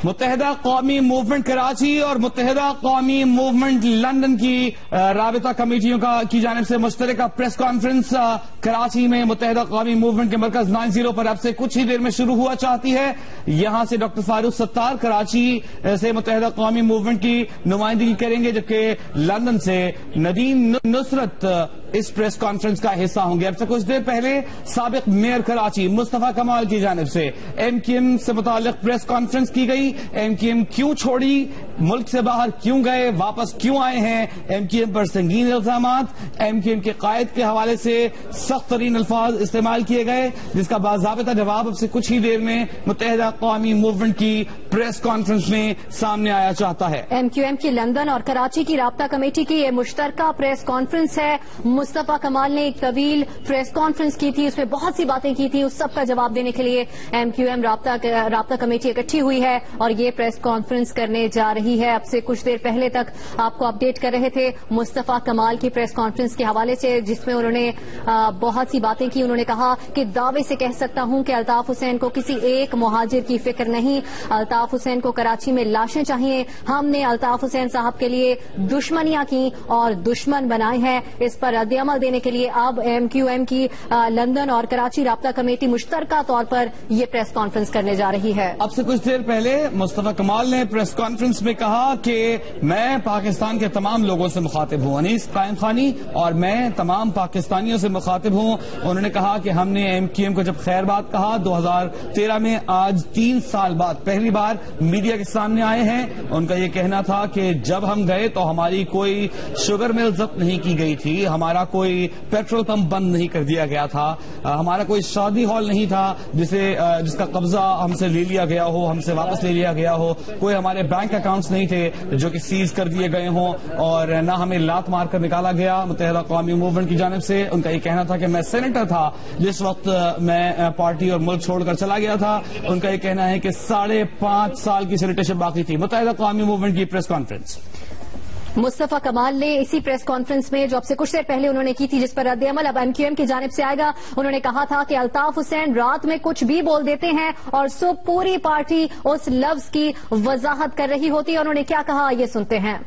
متحدہ قومی موومنٹ کراچی اور متحدہ قومی موومنٹ لندن کی رابطہ کمیٹیوں کی جانب سے مشترکہ پریس کانفرنس کراچی میں متحدہ قومی موومنٹ کے مرکز 90 پر اب سے کچھ ہی دیر میں شروع ہوا چاہتی ہے. یہاں سے ڈاکٹر فاروق ستار کراچی سے متحدہ قومی موومنٹ کی نمائندگی کریں گے، جبکہ لندن سے ندیم نصرت اس پریس کانفرنس کا حصہ ہوں گے. اب سے کچھ دیر پہلے سابق میئر کراچی مصطفیٰ کمال کی جانب سے ایم کیو ایم سے متعلق پریس کانفرنس کی گئی. ایم کیو ایم کیوں چھوڑی، ملک سے باہر کیوں گئے، واپس کیوں آئے ہیں، ایم کیو ایم پر سنگین الزامات، ایم کیو ایم کے قائد کے حوالے سے سخت ترین الفاظ استعمال کیے گئے، جس کا باضابطہ جواب اب سے کچھ ہی دیر میں متحدہ قومی موومنٹ کی پریس کانفرنس میں سامنے آیا چاہتا ہے. ایم کیو ایم کی لندن اور کراچی کی رابطہ کمیٹی کی یہ مشترکہ پریس کانفرنس ہے. مصطفیٰ کمال نے ایک طویل پریس کانفرنس کی تھی، اس میں بہت سی باتیں کی تھی، اس سب کا جواب دینے کے لیے ایم کیو ایم رابطہ کمیٹی اکٹھی ہوئی ہے اور یہ پریس کانفرنس کرنے جا رہی ہے. اب سے کچھ دیر پہلے تک آپ کو اپڈیٹ کر رہے تھے مصطفیٰ کمال کی پریس کانفرنس کے حوالے سے، جس میں انہوں نے بہت سی باتیں کی. انہوں نے کہا کہ دعوے سے کہہ سکتا ہوں کہ الطاف حسین کو کسی ایک مہاجر کی فکر نہیں، الطاف حسین کو کراچی میں لاشیں چاہیے. ہم نے الطاف حسین صاحب کے لیے دشمنیاں کی اور دشمن بنائے ہیں. اس پر رد عمل دینے کے لیے اب ایم کیو ایم کی لندن اور کراچی رابطہ کمیٹی مشترکہ طور پر یہ پریس کانفرنس کرنے جا رہی ہے. اب سے کچھ دیر پہلے مصطفیٰ کمال نے پریس کانفرنس میں کہا کہ میں پاکستان کے تمام لوگوں سے مخاطب ہوں، انیس قائم خانی، اور میں تمام پاکستانیوں سے مخاطب ہوں. انہوں نے کہا کہ ہم نے ایم کیو ایم کو جب خیر بات کہا 2013 میں، آج 3 سال بعد پہلی بار میڈیا کے سامنے آئے ہیں. ان کا یہ کہنا تھا کہ جب ہم گئے تو ہماری کوئی شوگر مل ضبط نہیں کی گئی تھی، ہمارا کوئی پیٹرول پمپ بند نہیں کر دیا گیا تھا، ہمارا کوئی شادی ہال نہیں تھا جس کا قبضہ ہم سے لے لیا گیا ہو، ہم سے واپس لے لیا گیا ہو، کوئی ہمارے بینک اکاؤنٹس نہیں تھے جو کہ سیز کر دیے گئے ہوں، اور نہ ہمیں لات مار کر نکالا گیا متحدہ قومی موومنٹ کی جانب سے. ان کا یہ کہنا تھا کہ میں سینیٹر تھا جس وقت میں پارٹی اور ملک چھوڑ کر چلا گیا تھا. ان کا یہ کہنا ہے کہ 5.5 سال کی سینیٹرشپ باقی تھی. متحدہ قومی موومنٹ کی پریس کانفرنس. مصطفیٰ کمال نے اسی پریس کانفرنس میں جو اب سے کچھ دیر پہلے انہوں نے کی تھی، جس پر رد عمل اب ایم کیو ایم کی جانب سے آئے گا، انہوں نے کہا تھا کہ الطاف حسین رات میں کچھ بھی بول دیتے ہیں اور صبح پوری پارٹی اس لفظ کی وضاحت کر رہی ہوتی ہے. انہوں نے کیا کہا یہ سنتے ہیں.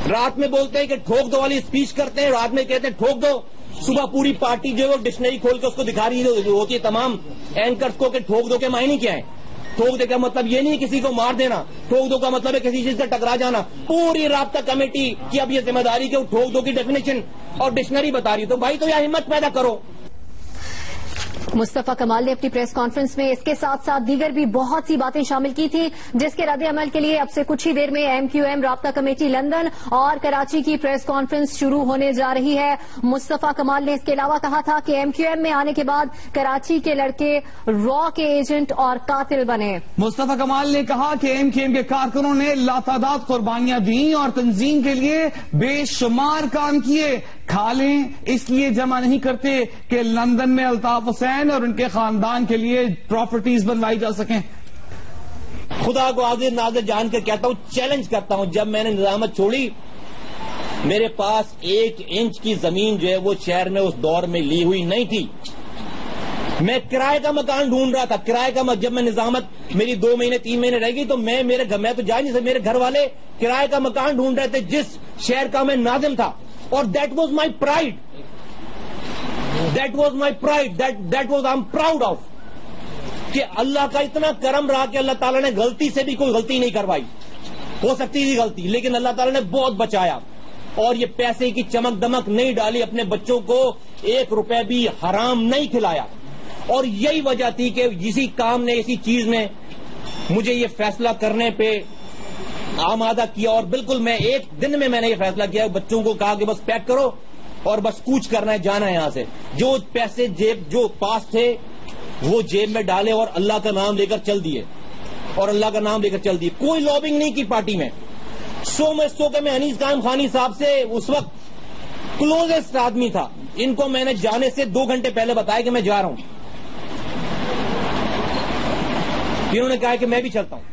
رات میں بولتے ہیں کہ ٹھوک دو والی اسپیچ کرتے ہیں، رات میں کہتے ہیں ٹھوک دو، صبح پوری پارٹی جو ہے ڈکشنری کھول کے اس کو دکھا رہی ہوتی ہے تمام اینکرز کو کہ ٹھوک دو کے معنی کیا ہے. ٹھوک دے کا مطلب یہ نہیں کسی کو مار دینا، ٹھوک دو کا مطلب ہے کسی چیز سے ٹکرا جانا. پوری رابطہ کمیٹی کی اب یہ ذمہ داری کہ وہ ٹھوک دو کی ڈیفینیشن اور ڈکشنری بتا رہی. تو بھائی تو یہ ہمت پیدا کرو. مصطفیٰ کمال نے اپنی پریس کانفرنس میں اس کے ساتھ ساتھ دیگر بھی بہت سی باتیں شامل کی تھی، جس کے رد عمل کے لیے اب سے کچھ ہی دیر میں ایم کیو ایم رابطہ کمیٹی لندن اور کراچی کی پریس کانفرنس شروع ہونے جا رہی ہے. مصطفیٰ کمال نے اس کے علاوہ کہا تھا کہ ایم کیو ایم میں آنے کے بعد کراچی کے لڑکے را کے ایجنٹ اور قاتل بنے. مصطفیٰ کمال نے کہا کہ ایم کیو ایم کے کارکنوں نے لاتعداد قربانیاں دیں اور تنظیم کے لیے بے شمار کام کیے. کھا لیں اس لیے جمع نہیں کرتے کہ لندن میں الطاف حسین اور ان کے خاندان کے لیے پراپرٹیز بنوائی جا سکیں. خدا کو حاضر ناظر جان کر کہتا ہوں، چیلنج کرتا ہوں، جب میں نے نظامت چھوڑی میرے پاس 1 انچ کی زمین جو ہے وہ شہر میں اس دور میں لی ہوئی نہیں تھی. میں کرائے کا مکان ڈھونڈ رہا تھا. کرائے کا جب میں نظامت میری 2 مہینے 3 مہینے رہ گئی تو میں تو جا نہیں سکتا. میرے گھر والے کرائے کا مکان ڈھونڈ رہے تھے جس شہر کا میں ناظم تھا. اور that was my pride, that was my pride, that was I am proud of کہ اللہ کا اتنا کرم رہا کہ اللہ تعالیٰ نے غلطی سے بھی کوئی غلطی نہیں کروائی. ہو سکتی تھی غلطی، لیکن اللہ تعالیٰ نے بہت بچایا اور یہ پیسے کی چمک دمک نہیں ڈالی. اپنے بچوں کو 1 روپے بھی حرام نہیں کھلایا. اور یہی وجہ تھی کہ اسی کام نے، اسی چیز نے مجھے یہ فیصلہ کرنے پہ آمادہ کیا. اور بالکل میں 1 دن میں نے یہ فیصلہ کیا، بچوں کو کہا کہ بس پیک کرو اور بس کوچ کرنا ہے، جانا ہے یہاں سے. جو پیسے جیب جو پاس تھے وہ جیب میں ڈالے اور اللہ کا نام لے کر چل دیے، اور اللہ کا نام لے کر چل دیے. کوئی لابنگ نہیں کی پارٹی میں. سو کہ میں انیس قائم خانی صاحب سے اس وقت کلوزسٹ آدمی تھا. ان کو میں نے جانے سے 2 گھنٹے پہلے بتایا کہ میں جا رہا ہوں. انہوں نے کہا کہ میں بھی چلتا ہوں.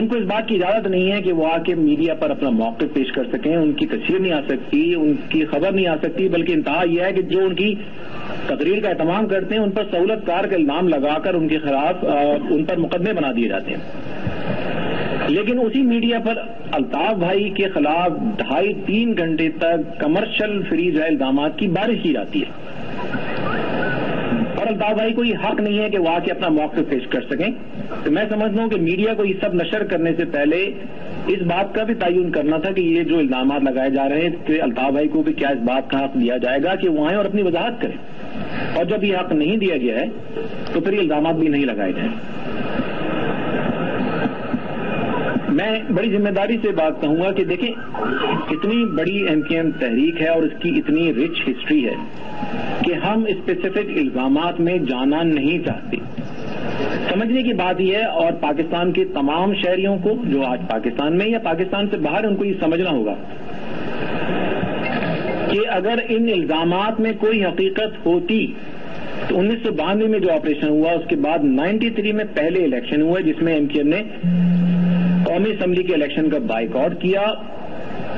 ان کو اس بات کی اجازت نہیں ہے کہ وہ آ کے میڈیا پر اپنا موقف پیش کر سکیں. ان کی تصویر نہیں آ سکتی, ان کی خبر نہیں آ سکتی, بلکہ انتہا یہ ہے کہ جو ان کی تقریر کا اہتمام کرتے ہیں ان پر سہولت کار کا الزام لگا کر ان کے خلاف ان پر مقدمے بنا دیے جاتے ہیں. لیکن اسی میڈیا پر الطاف بھائی کے خلاف 2.5-3 گھنٹے تک کمرشل فری جو الزامات کی بارش کی جاتی ہے, اور الطاف بھائی کو یہ حق نہیں ہے کہ وہ آ کے اپنا موقف پیش کر سکیں. تو میں سمجھتا ہوں کہ میڈیا کو یہ سب نشر کرنے سے پہلے اس بات کا بھی تعین کرنا تھا کہ یہ جو الزامات لگائے جا رہے ہیں کہ الطاف بھائی کو بھی کیا اس بات کا حق دیا جائے گا کہ وہ آئیں اور اپنی وضاحت کریں, اور جب یہ حق نہیں دیا گیا ہے تو پھر یہ الزامات بھی نہیں لگائے جائیں. میں بڑی ذمہ داری سے بات کہوں گا کہ دیکھیں اتنی بڑی MKM تحریک ہے اور اس کی اتنی رچ ہسٹری ہے کہ ہم اسپیسیفک الزامات میں جانا نہیں چاہتے. سمجھنے کی بات یہ ہے, اور پاکستان کے تمام شہریوں کو جو آج پاکستان میں یا پاکستان سے باہر ان کو یہ سمجھنا ہوگا کہ اگر ان الزامات میں کوئی حقیقت ہوتی تو 1992 میں جو آپریشن ہوا اس کے بعد 93 میں پہلے الیکشن ہوا جس میں MKM نے قومی اسمبلی کے الیکشن کا بائیکاٹ کیا,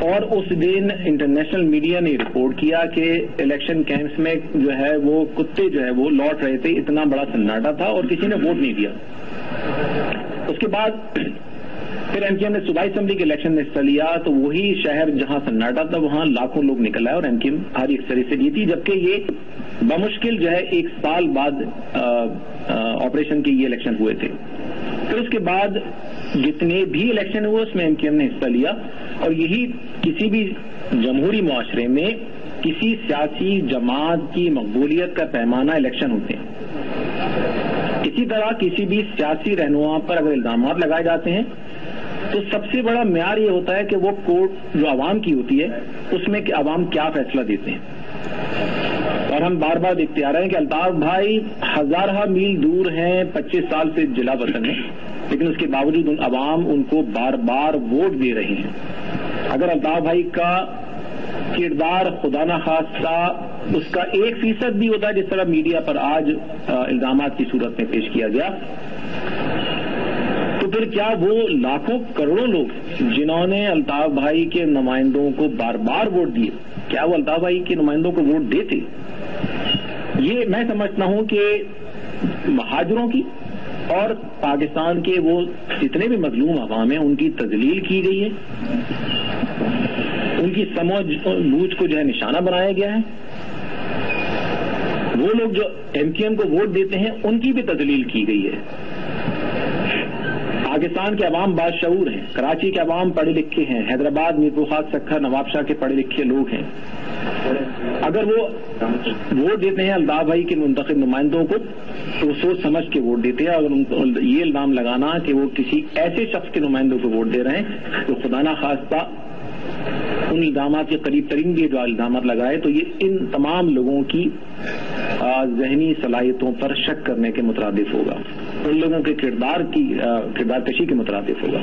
اور اس دن انٹرنیشنل میڈیا نے رپورٹ کیا کہ الیکشن کیمپس میں جو ہے وہ کتے جو ہے وہ لوٹ رہے تھے, اتنا بڑا سناٹا تھا اور کسی نے ووٹ نہیں دیا. اس کے بعد پھر MKM نے صوبائی اسمبلی کے الیکشن میں حصہ لیا تو وہی شہر جہاں سناٹا تھا وہاں لاکھوں لوگ نکل آئے اور MKM بھاری اکثریت سے جیتی, جبکہ یہ بمشکل جو ہے 1 سال بعد آپریشن کے یہ الیکشن ہوئے تھے. پھر اس کے بعد جتنے بھی الیکشن ہوئے اس میں MKM نے حصہ لیا, اور یہی کسی بھی جمہوری معاشرے میں کسی سیاسی جماعت کی مقبولیت کا پیمانہ الیکشن ہوتے ہیں. اسی طرح کسی بھی سیاسی رہنما پر اگر الزامات لگائے جاتے ہیں تو سب سے بڑا معیار یہ ہوتا ہے کہ وہ کورٹ جو عوام کی ہوتی ہے اس میں کہ عوام کیا فیصلہ دیتے ہیں. اور ہم بار بار دیکھتے آ رہے ہیں کہ الطاف بھائی ہزارہ میل دور ہیں, 25 سال سے جلا وطن ہیں, لیکن اس کے باوجود عوام ان کو بار بار ووٹ دے رہے ہیں. اگر الطاف بھائی کا کردار خدا نخواستہ اس کا 1% بھی ہوتا ہے جس طرح میڈیا پر آج الزامات کی صورت میں پیش کیا گیا, تو پھر کیا وہ لاکھوں کروڑوں لوگ جنہوں نے الطاف بھائی کے نمائندوں کو بار بار ووٹ دیے, کیا وہ الطاف بھائی کے نمائندوں کو ووٹ دیتے؟ یہ میں سمجھتا ہوں کہ مہاجروں کی اور پاکستان کے وہ جتنے بھی مظلوم عوام ہیں ان کی تذلیل کی گئی ہے, ان کی سمجھ بوجھ کو جو ہے نشانہ بنایا گیا ہے. وہ لوگ جو MKM کو ووٹ دیتے ہیں ان کی بھی تذلیل کی گئی ہے. پاکستان کے عوام باشعور ہیں, کراچی کے عوام پڑھے لکھے ہیں, حیدرآباد میر خاص سکھر نواب شاہ کے پڑھے لکھے لوگ ہیں. اگر وہ ووٹ دیتے ہیں الطاف بھائی کے منتخب نمائندوں کو تو وہ سوچ سمجھ کے ووٹ دیتے ہیں. اگر یہ الزام لگانا کہ وہ کسی ایسے شخص کے نمائندوں کو ووٹ دے رہے ہیں تو خدا نخواستہ ان الزامات کے قریب ترین بھی جو الزامات لگائے تو یہ ان تمام لوگوں کی ذہنی صلاحیتوں پر شک کرنے کے مترادف ہوگا, ان لوگوں کے کردار کشی کے مترادف ہوگا.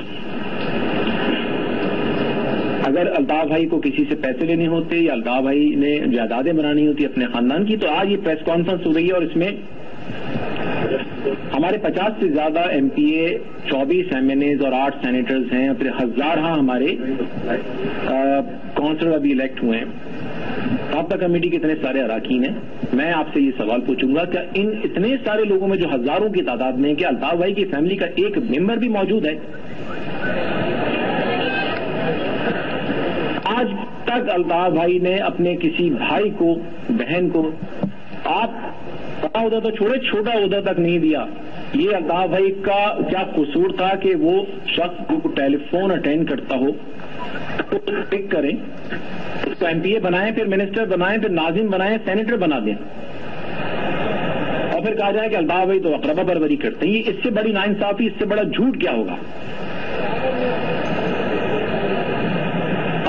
اگر الطاف بھائی کو کسی سے پیسے لینے ہوتے یا الطاف بھائی نے جائیدادیں بنانی ہوتی اپنے خاندان کی تو آج یہ پریس کانفرنس ہو رہی ہے, اور اس میں ہمارے 50 سے زیادہ MPA, 24 MNAs اور 8 سینیٹرز ہیں, اور پھر ہزارہ ہمارے کونسلر ابھی الیکٹ ہوئے ہیں. رابطہ کمیٹی کے اتنے سارے اراکین ہیں. میں آپ سے یہ سوال پوچھوں گا کہ ان اتنے سارے لوگوں میں جو ہزاروں کی تعداد میں کہ الطاف بھائی کی فیملی کا ایک ممبر بھی موجود ہے؟ آج تک الطاف بھائی نے اپنے کسی بھائی کو, بہن کو آپ بڑا عہدہ تو چھوڑے چھوٹا عہدہ تک نہیں دیا. یہ الطاف بھائی کا کیا قصور تھا کہ وہ شخص کو ٹیلی فون اٹینڈ کرتا ہو تو پک کریں, اس کو MPA بنائیں, پھر منسٹر بنائیں, پھر ناظم بنائیں, سینیٹر بنا دیں, اور پھر کہا جائے کہ الطاف بھائی تو اقربا پروری کرتے ہیں. یہ اس سے بڑی ناانصافی, اس سے بڑا جھوٹ کیا ہوگا؟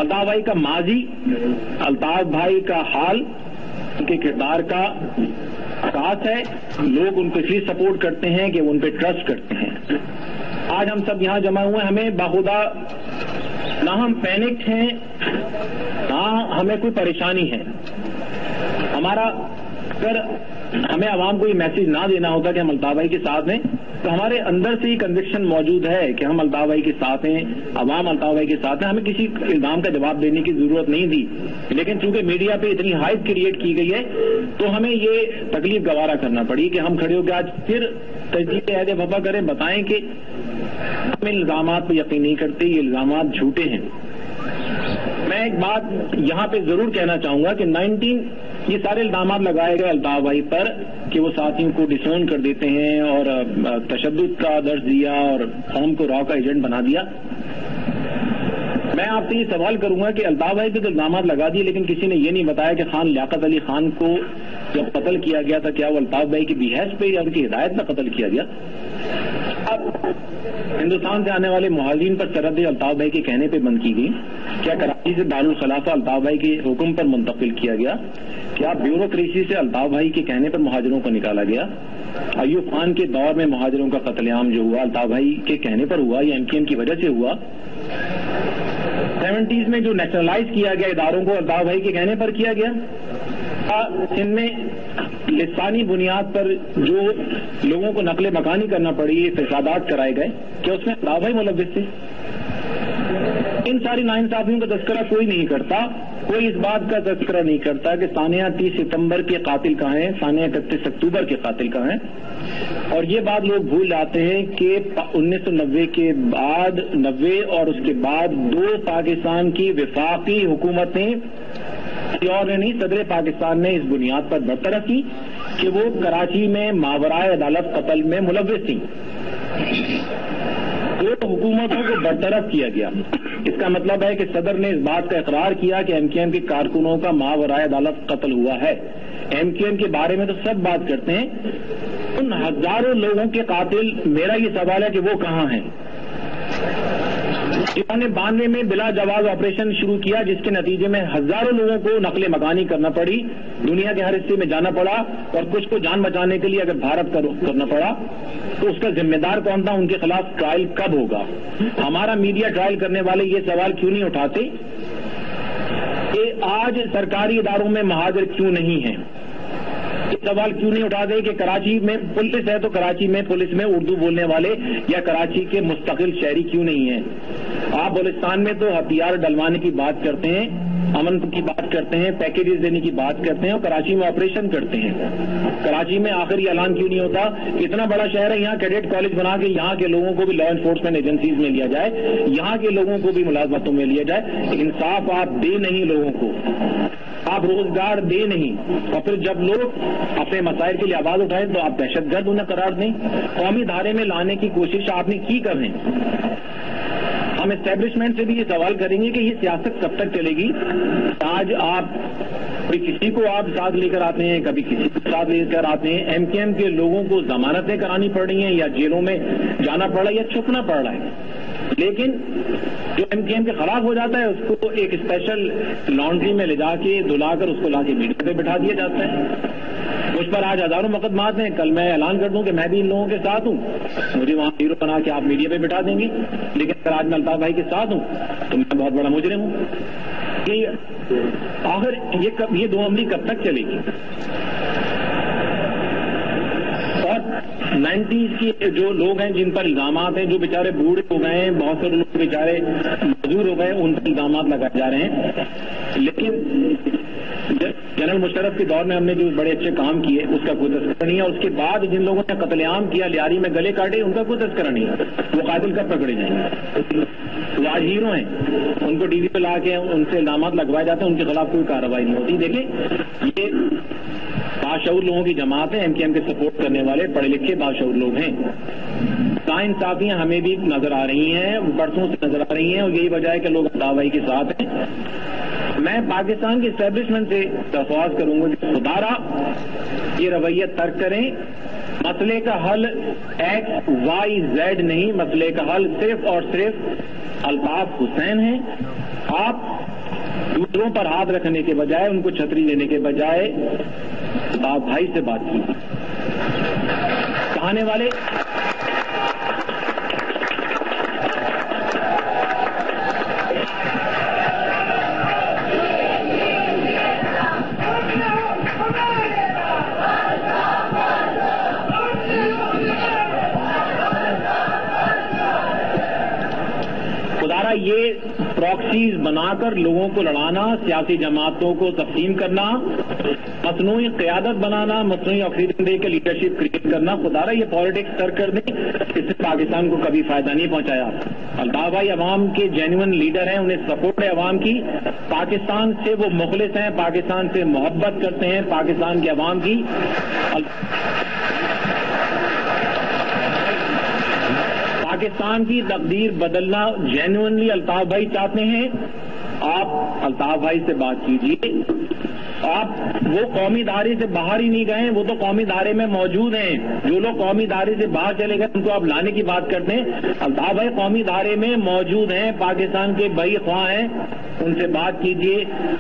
الطاف بھائی کا ماضی, الطاف بھائی کا حال, ان کے کردار کا اساس ہے. لوگ ان کو اس لیے سپورٹ کرتے ہیں کہ وہ ان پہ ٹرسٹ کرتے ہیں. آج ہم سب یہاں جمع ہوئے, ہمیں باخدا نہ ہم پینکڈ ہیں نہ ہمیں کوئی پریشانی ہے. ہمارا اگر ہمیں عوام کو یہ میسج نہ دینا ہوتا کہ ہم الطاف بھائی کے ساتھ ہیں تو ہمارے اندر سے یہ کنوکشن موجود ہے کہ ہم الطاف بھائی کے ساتھ ہیں، عوام الطاف بھائی کے ساتھ ہیں، ہمیں کسی الزام کا جواب دینے کی ضرورت نہیں تھی، لیکن چونکہ میڈیا پہ اتنی ہائپ کریٹ کی گئی ہے تو ہمیں یہ تکلیف گوارا کرنا پڑی کہ ہم کھڑے ہو کے آج پھر تجدید عہد وفا کریں، بتائیں کہ ہم الزامات پہ یقین نہیں کرتے، یہ الزامات جھوٹے ہیں۔ میں ایک بات یہاں پہ ضرور کہنا چاہوں گا کہ یہ سارے الزامات لگائے گئے الطاف بھائی پر کہ وہ ساتھیوں کو ڈسون کر دیتے ہیں اور تشدد کا درس دیا اور قوم کو را کا ایجنٹ بنا دیا۔ میں آپ سے یہ سوال کروں گا کہ الطاف بھائی پہ تو الزامات لگا دیے، لیکن کسی نے یہ نہیں بتایا کہ خان لیاقت علی خان کو جب قتل کیا گیا تھا کیا وہ الطاف بھائی کی بحیث پہ یا ان کی ہدایت میں قتل کیا گیا؟ اب ہندوستان سے آنے والے مہاجرین پر سرحد الطاف بھائی کے کہنے پہ بند کی گئی؟ کیا کراچی سے دارالخلافہ الطاف بھائی کے حکم پر منتقل کیا گیا؟ کیا بیوروکریسی سے الطاف بھائی کے کہنے پر مہاجروں کو نکالا گیا؟ ایوب خان کے دور میں مہاجروں کا قتل عام جو ہوا الطاف بھائی کے کہنے پر ہوا یا MKM کی وجہ سے ہوا؟ 70s میں جو نیشنلائز کیا گیا اداروں کو الطاف بھائی کے کہنے پر کیا گیا؟ ان میں لسانی بنیاد پر جو لوگوں کو نقل مکانی کرنا پڑی، فسادات کرائے گئے، کیا اس میں الطاف بھائی ملوث تھے؟ ان ساری ناانصافیوں کا تذکرہ کوئی نہیں کرتا، کوئی اس بات کا تذکرہ نہیں کرتا کہ سانحہ 30 ستمبر کے قاتل کہاں ہیں، سانحہ 31 اکتوبر کے قاتل کہاں ہیں۔ اور یہ بات لوگ بھول جاتے ہیں کہ 1990 کے بعد 90 اور اس کے بعد 2 پاکستان کی وفاقی حکومتیں اور نے نہیں، صدر پاکستان نے اس بنیاد پر برطرف کی کہ وہ کراچی میں ماورائے عدالت قتل میں ملوث تھیں۔ 2 حکومتوں کو برطرف کیا گیا۔ اس کا مطلب ہے کہ صدر نے اس بات کا اقرار کیا کہ MKM کے کارکنوں کا ماورائے عدالت قتل ہوا ہے۔ MKM کے بارے میں تو سب بات کرتے ہیں، ان ہزاروں لوگوں کے قاتل میرا یہ سوال ہے کہ وہ کہاں ہیں؟ انہوں نے 92 میں بلا جواز آپریشن شروع کیا جس کے نتیجے میں ہزاروں لوگوں کو نقل مکانی کرنا پڑی، دنیا کے ہر حصے میں جانا پڑا، اور کچھ کو جان بچانے کے لیے اگر بھارت کا رخ کرنا پڑا تو اس کا ذمہ دار کون تھا؟ ان کے خلاف ٹرائل کب ہوگا؟ ہمارا میڈیا ٹرائل کرنے والے یہ سوال کیوں نہیں اٹھاتے کہ آج سرکاری اداروں میں مہاجر کیوں نہیں ہیں؟ یہ سوال کیوں نہیں اٹھاتے کہ کراچی میں پولیس ہے تو کراچی میں پولیس میں اردو بولنے والے یا کراچی کے مستقل شہری کیوں نہیں ہیں؟ آپ بلوچستان میں تو ہتھیار ڈلوانے کی بات کرتے ہیں، امن کی بات کرتے ہیں، پیکیجز دینے کی بات کرتے ہیں، اور کراچی میں آپریشن کرتے ہیں۔ کراچی میں آخر یہ اعلان کیوں نہیں ہوتا کہ اتنا بڑا شہر ہے، یہاں کیڈٹ کالج بنا کے یہاں کے لوگوں کو بھی لا انفورسمنٹ ایجنسیز میں لیا جائے، یہاں کے لوگوں کو بھی ملازمتوں میں لیا جائے۔ انصاف آپ دے نہیں لوگوں کو، آپ روزگار دے نہیں، اور پھر جب لوگ اپنے مسائل کے لیے آواز اٹھائیں تو آپ دہشت گرد انہیں قرار دیں۔ قومی دھارے میں لانے کی کوشش آپ نے کی کر رہے ہیں۔ ہم اسٹیبلشمنٹ سے بھی یہ سوال کریں گے کہ یہ سیاست کب تک چلے گی؟ آج آپ کبھی کسی کو آپ ساتھ لے کر آتے ہیں، کبھی کسی کو ساتھ لے کر آتے ہیں۔ MKM کے لوگوں کو ضمانتیں کرانی پڑ رہی ہیں یا جیلوں میں جانا پڑ رہا ہے یا چھپنا پڑ رہا ہے، لیکن جو MKM کے خلاف ہو جاتا ہے اس کو ایک اسپیشل لانڈری میں لے جا کے دھلا کر اس کو لا کے میڈیا پہ بٹھا دیا جاتا ہے۔ مجھ پر آج ہزاروں مقدمات ہیں، کل میں اعلان کر دوں کہ میں بھی ان لوگوں کے ساتھ ہوں، مجھے وہاں ہیرو بنا کے آپ میڈیا پہ بٹھا دیں گے، لیکن اگر آج میں الطاف بھائی کے ساتھ ہوں تو میں بہت بڑا مجرم ہوں۔ کہ آخر یہ 2 عملی کب تک چلے گی؟ اور 90s کے جو لوگ ہیں جن پر الزامات ہیں، جو بیچارے بوڑھے ہو گئے ہیں، بہت سارے لوگ بیچارے معذور ہو گئے، ان پر الزامات لگائے جا رہے ہیں، لیکن جنرل مشرف کے دور میں ہم نے جو بڑے اچھے کام کیے اس کا کوئی تذکرہ نہیں ہے۔ اس کے بعد جن لوگوں نے قتل عام کیا، لیاری میں گلے کاٹے، ان کا کوئی تذکرہ نہیں ہے۔ وہ قاتل کب پکڑے جائیں گے؟ وہ آج ہیرو ہیں، ان کو ٹی وی پہ لا کے ان سے الزامات لگوائے جاتے ہیں، ان کے خلاف کوئی کارروائی نہیں ہوتی۔ دیکھیں، یہ باشعور لوگوں کی جماعت ہے، MKM کے سپورٹ کرنے والے پڑھے لکھے باشعور لوگ ہیں۔ ناانصافیاں ہمیں بھی نظر آ رہی ہیں، برسوں سے نظر آ رہی ہیں، اور یہی وجہ ہے کہ لوگ الطاف بھائی کے ساتھ ہیں۔ میں پاکستان کی اسٹیبلشمنٹ سے درخواست کروں گا کہ خدارا یہ رویہ ترک کریں۔ مسئلے کا حل XYZ نہیں، مسئلے کا حل صرف اور صرف الطاف حسین ہے۔ آپ دوسروں پر ہاتھ رکھنے کے بجائے، ان کو چھتری دینے کے بجائے الطاف بھائی سے بات کی۔ کہانے والے یہ پراکسیز بنا کر لوگوں کو لڑانا، سیاسی جماعتوں کو تقسیم کرنا، مصنوعی قیادت بنانا، مصنوعی آکسیجن دے کے لیڈرشپ کریٹ کرنا، خدا رہا یہ پالیٹکس کر کر دیں، اس سے پاکستان کو کبھی فائدہ نہیں پہنچایا۔ الطاف بھائی عوام کے جینوئن لیڈر ہیں، انہیں سپورٹ ہے عوام کی، پاکستان سے وہ مخلص ہیں، پاکستان سے محبت کرتے ہیں، پاکستان کے عوام کی پاکستان کی تقدیر بدلنا جینوئنلی الطاف بھائی چاہتے ہیں۔ آپ الطاف بھائی سے بات کیجیے، آپ وہ قومی دھارے سے باہر ہی نہیں گئے، وہ تو قومی دھارے میں موجود ہیں۔ جو لوگ قومی دھارے سے باہر چلے گئے ان کو آپ لانے کی بات کرتے ہیں۔ الطاف بھائی قومی دھارے میں موجود ہیں، پاکستان کے بھائی خواہ ہیں، ان سے بات کیجیے،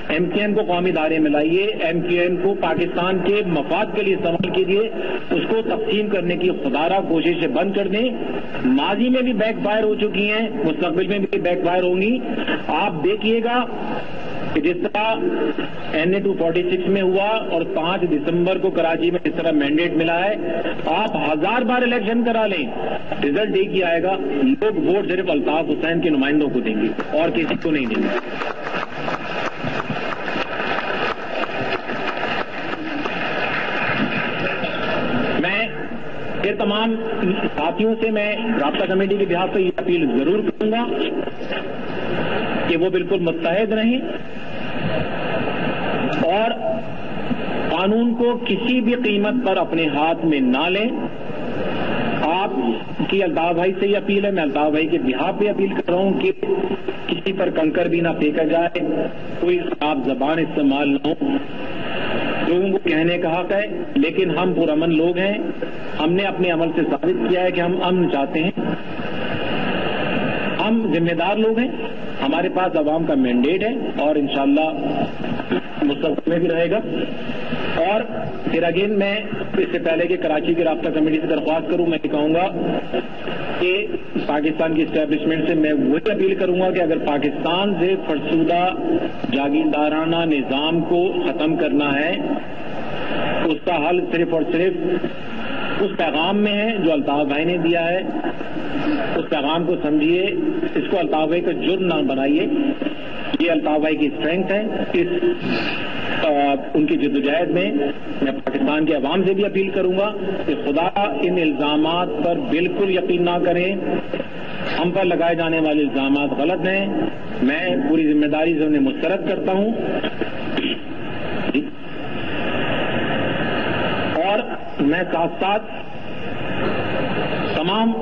ایم کیو ایم کو قومی دھارے میں لائیے، ایم کیو ایم کو پاکستان کے مفاد کے لیے استعمال کیجیے، اس کو تقسیم کرنے کی خدارہ کوششیں بند کر دیں۔ ماضی میں بھی بیک فائر ہو چکی ہیں، مستقبل میں بھی بیک فائر ہوں گی۔ آپ دیکھیے گا کہ جس طرح NA 246 میں ہوا اور 5 دسمبر کو کراچی میں جس طرح مینڈیٹ ملا ہے، آپ 1000 بار الیکشن کرا لیں، رزلٹ ایک ہی آئے گا، لوگ ووٹ صرف الطاف حسین کے نمائندوں کو دیں گے اور کسی کو نہیں دیں گے۔ میں یہ تمام ساتھیوں سے میں رابطہ کمیٹی کے بحاف سے یہ اپیل ضرور کروں گا کہ وہ بالکل متحد رہیں اور قانون کو کسی بھی قیمت پر اپنے ہاتھ میں نہ لیں۔ آپ کی الطاف بھائی سے یہ اپیل ہے، میں الطاف بھائی کے بحاف پہ اپیل کر رہا ہوں کہ کسی پر کنکر بھی نہ پھینکا جائے، کوئی خراب زبان استعمال نہ ہو۔ لوگوں کو کہنے کا حق ہے، لیکن ہم پرامن لوگ ہیں، ہم نے اپنے عمل سے ثابت کیا ہے کہ ہم امن چاہتے ہیں، ہم ذمہ دار لوگ ہیں، ہمارے پاس عوام کا مینڈیٹ ہے اور انشاءاللہ مستقبل میں بھی رہے گا۔ اور پھر اگین میں اس سے پہلے کہ کراچی کی رابطہ کمیٹی سے درخواست کروں، میں کہوں گا کہ پاکستان کی اسٹیبلشمنٹ سے میں وہی اپیل کروں گا کہ اگر پاکستان سے فرسودہ جاگیردارانہ نظام کو ختم کرنا ہے، اس کا حل صرف اور صرف اس پیغام میں ہے جو الطاف بھائی نے دیا ہے۔ اس پیغام کو سمجھیے، اس کو الطاف بھائی کا جرم نہ بنائیے، یہ الطاف بھائی کی اسٹرینتھ ہے۔ ان کی جدوجہد میں میں پاکستان کے عوام سے بھی اپیل کروں گا کہ خدا ان الزامات پر بالکل یقین نہ کریں، ہم پر لگائے جانے والے الزامات غلط ہیں، میں پوری ذمہ داری سے انہیں مسترد کرتا ہوں۔ اور میں ساتھ ساتھ تمام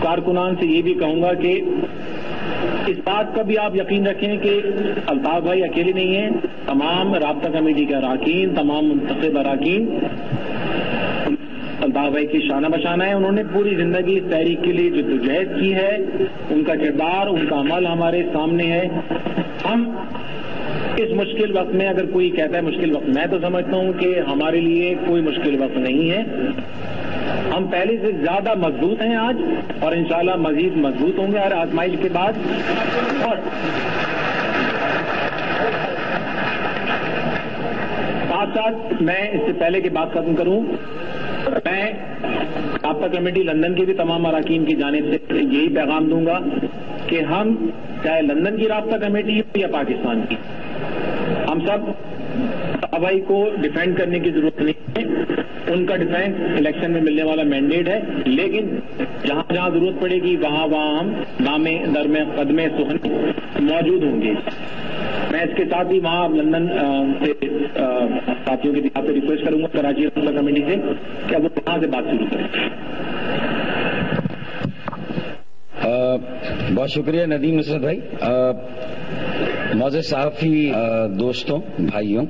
کارکنان سے یہ بھی کہوں گا کہ اس بات کا بھی آپ یقین رکھیں کہ الطاف بھائی اکیلے نہیں ہیں، تمام رابطہ کمیٹی کے اراکین، تمام منتخب اراکین الطاف بھائی کی شانہ بشانہ ہے۔ انہوں نے پوری زندگی اس تحریک کے لیے جدوجہد کی ہے، ان کا کردار، ان کا عمل ہمارے سامنے ہے۔ ہم اس مشکل وقت میں اگر کوئی کہتا ہے مشکل وقت، میں تو سمجھتا ہوں کہ ہمارے لیے کوئی مشکل وقت نہیں ہے، ہم پہلے سے زیادہ مضبوط ہیں آج اور انشاءاللہ مزید مضبوط ہوں گے ہر آزمائش کے بعد۔ اور ساتھ ساتھ میں اس سے پہلے کہ بات ختم کروں، میں رابطہ کمیٹی لندن کے بھی تمام اراکین کی جانب سے یہی پیغام دوں گا کہ ہم چاہے لندن کی رابطہ کمیٹی ہو یا پاکستان کی، ہم سب بھائی کو ڈیفینڈ کرنے کی ضرورت نہیں ہے، ان کا ڈیفینس الیکشن میں ملنے والا مینڈیٹ ہے، لیکن جہاں جہاں ضرورت پڑے گی وہاں ہم نامے درمے قدمے سخن موجود ہوں گے۔ میں اس کے ساتھ ہی وہاں لندن سے ساتھیوں کے آپ سے ریکویسٹ کروں گا کراچی رابطہ کمیٹی سے کہ اب وہ وہاں سے بات شروع کریں۔ بہت شکریہ ندیم نصرت بھائی۔ معزز صحافی دوستوں، بھائیوں،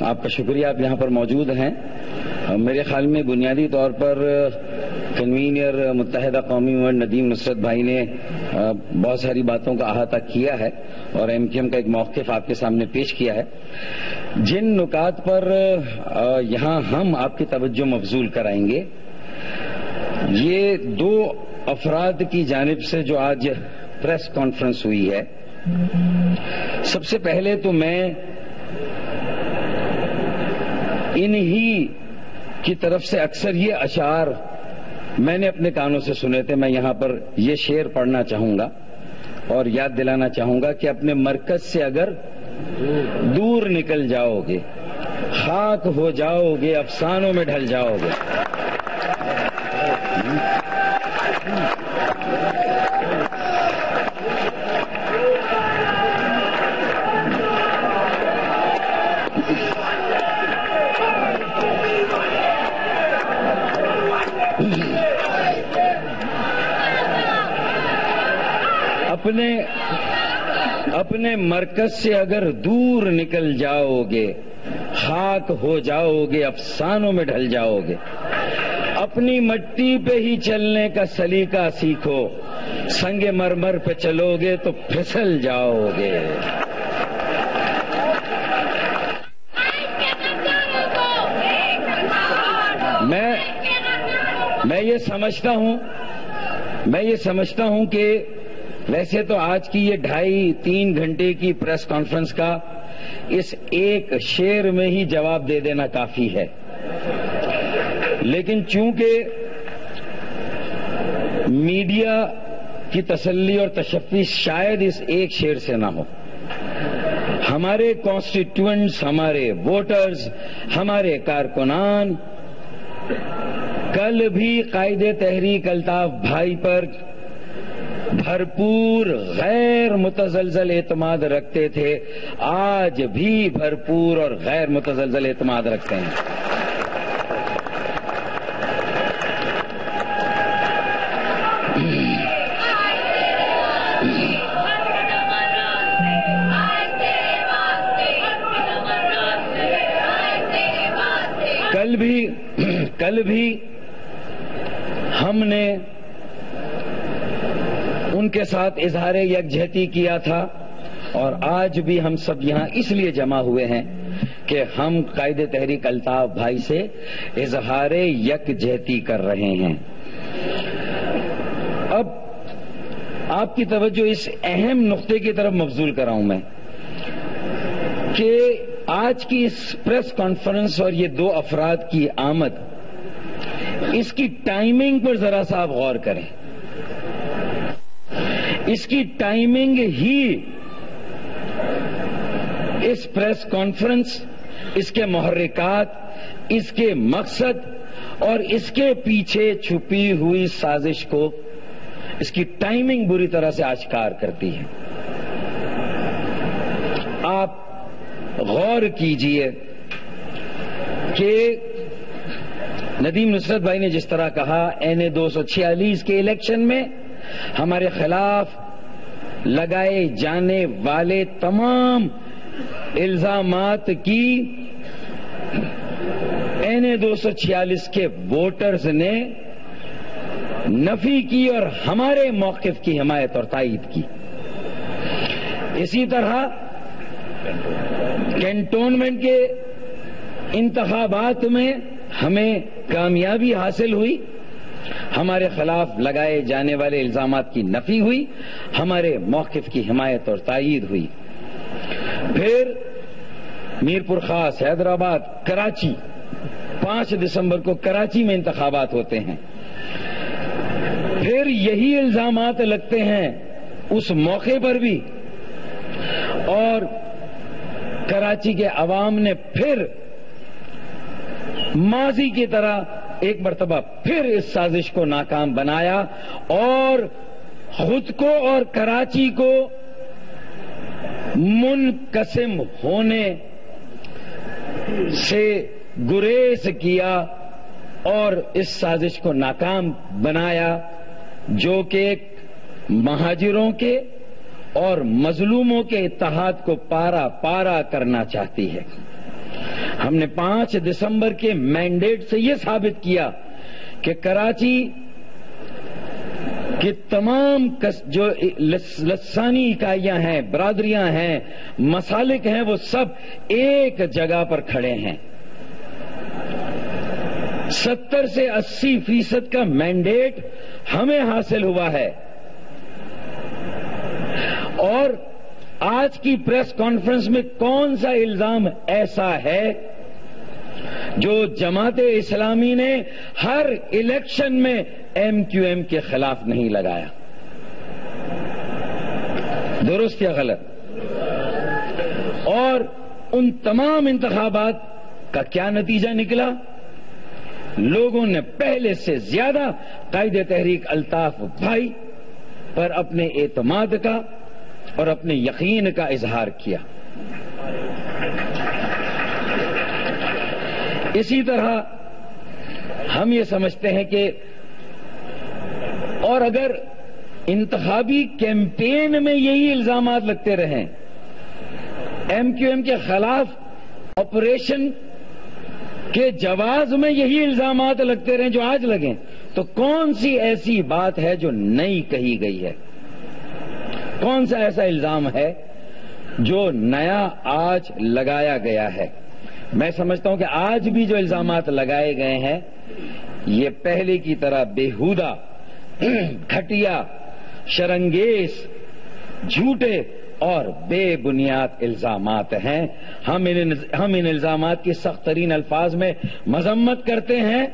آپ کا شکریہ، آپ یہاں پر موجود ہیں۔ میرے خیال میں بنیادی طور پر کنوینر متحدہ قومی مومنٹ ندیم نصرت بھائی نے بہت ساری باتوں کا احاطہ کیا ہے اور ایم کیو ایم کا ایک موقف آپ کے سامنے پیش کیا ہے۔ جن نکات پر یہاں ہم آپ کی توجہ مبذول کرائیں گے، یہ دو افراد کی جانب سے جو آج پریس کانفرنس ہوئی ہے، سب سے پہلے تو میں انہی کی طرف سے اکثر یہ اشعار میں نے اپنے کانوں سے سنے تھے، میں یہاں پر یہ شعر پڑھنا چاہوں گا اور یاد دلانا چاہوں گا کہ اپنے مرکز سے اگر دور نکل جاؤ گے خاک ہو جاؤ گے، افسانوں میں ڈھل جاؤ گے۔ اپنے مرکز سے اگر دور نکل جاؤ گے خاک ہو جاؤ گے، افسانوں میں ڈھل جاؤ گے۔ اپنی مٹی پہ ہی چلنے کا سلیقہ سیکھو، سنگ مرمر پہ چلو گے تو پھسل جاؤ گے۔ میں یہ سمجھتا ہوں کہ ویسے تو آج کی یہ 2.5-3 گھنٹے کی پریس کانفرنس کا اس ایک شعر میں ہی جواب دے دینا کافی ہے، لیکن چونکہ میڈیا کی تسلی اور تشفیش شاید اس ایک شعر سے نہ ہو، ہمارے کانسٹیٹیوئنٹس، ہمارے ووٹرز، ہمارے کارکنان کل بھی قائد تحریک الطاف بھائی پر بھرپور غیر متزلزل اعتماد رکھتے تھے، آج بھی بھرپور اور غیر متزلزل اعتماد رکھتے ہیں۔ کل بھی ہم نے ان کے ساتھ اظہار یکجہتی کیا تھا، اور آج بھی ہم سب یہاں اس لیے جمع ہوئے ہیں کہ ہم قائد تحریک الطاف بھائی سے اظہار یکجہتی کر رہے ہیں۔ اب آپ کی توجہ اس اہم نقطے کی طرف مبذول کراؤں میں کہ آج کی اس پریس کانفرنس اور یہ 2 افراد کی آمد، اس کی ٹائمنگ پر ذرا سا آپ غور کریں۔ اس کی ٹائمنگ ہی اس پریس کانفرنس، اس کے محرکات، اس کے مقصد اور اس کے پیچھے چھپی ہوئی سازش کو، اس کی ٹائمنگ بری طرح سے آشکار کرتی ہے۔ آپ غور کیجئے کہ ندیم نصرت بھائی نے جس طرح کہا این 246 کے الیکشن میں ہمارے خلاف لگائے جانے والے تمام الزامات کی این 246 کے ووٹرز نے نفی کی اور ہمارے موقف کی حمایت اور تائید کی۔ اسی طرح کینٹونمنٹ کے انتخابات میں ہمیں کامیابی حاصل ہوئی، ہمارے خلاف لگائے جانے والے الزامات کی نفی ہوئی، ہمارے موقف کی حمایت اور تائید ہوئی۔ پھر میرپور خاص، حیدرآباد، کراچی، 5 دسمبر کو کراچی میں انتخابات ہوتے ہیں، پھر یہی الزامات لگتے ہیں اس موقع پر بھی، اور کراچی کے عوام نے پھر ماضی کی طرح ایک مرتبہ پھر اس سازش کو ناکام بنایا اور خود کو اور کراچی کو منقسم ہونے سے گریز کیا اور اس سازش کو ناکام بنایا جو کہ مہاجروں کے اور مظلوموں کے اتحاد کو پارا پارا کرنا چاہتی ہے۔ ہم نے 5 دسمبر کے مینڈیٹ سے یہ ثابت کیا کہ کراچی کہ تمام جو لسانی اکائیاں ہیں، برادریاں ہیں، مسالک ہیں، وہ سب ایک جگہ پر کھڑے ہیں۔ 70 سے 80% کا مینڈیٹ ہمیں حاصل ہوا ہے، اور آج کی پریس کانفرنس میں کون سا الزام ایسا ہے جو جماعت اسلامی نے ہر الیکشن میں ایم کیو ایم کے خلاف نہیں لگایا؟ درست یا غلط؟ اور ان تمام انتخابات کا کیا نتیجہ نکلا؟ لوگوں نے پہلے سے زیادہ قائد تحریک الطاف بھائی پر اپنے اعتماد کا اور اپنے یقین کا اظہار کیا. اسی طرح ہم یہ سمجھتے ہیں کہ اور اگر انتخابی کیمپین میں یہی الزامات لگتے رہیں، ایم کیو ایم کے خلاف آپریشن کے جواز میں یہی الزامات لگتے رہیں جو آج لگیں، تو کون سی ایسی بات ہے جو نئی کہی گئی ہے؟ کون سا ایسا الزام ہے جو نیا آج لگایا گیا ہے؟ میں سمجھتا ہوں کہ آج بھی جو الزامات لگائے گئے ہیں یہ پہلے کی طرح بیہودہ، گھٹیا، شرنگیز، جھوٹے اور بے بنیاد الزامات ہیں. ہم ان الزامات کی سخت ترین الفاظ میں مذمت کرتے ہیں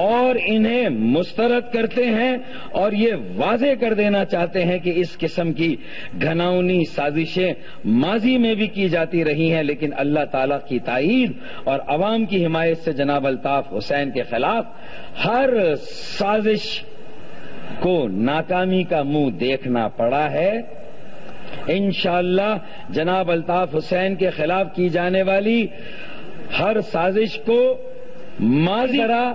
اور انہیں مسترد کرتے ہیں اور یہ واضح کر دینا چاہتے ہیں کہ اس قسم کی گھناؤنی سازشیں ماضی میں بھی کی جاتی رہی ہیں، لیکن اللہ تعالی کی تائید اور عوام کی حمایت سے جناب الطاف حسین کے خلاف ہر سازش کو ناکامی کا منہ دیکھنا پڑا ہے. انشاءاللہ جناب الطاف حسین کے خلاف کی جانے والی ہر سازش کو ماضی طرح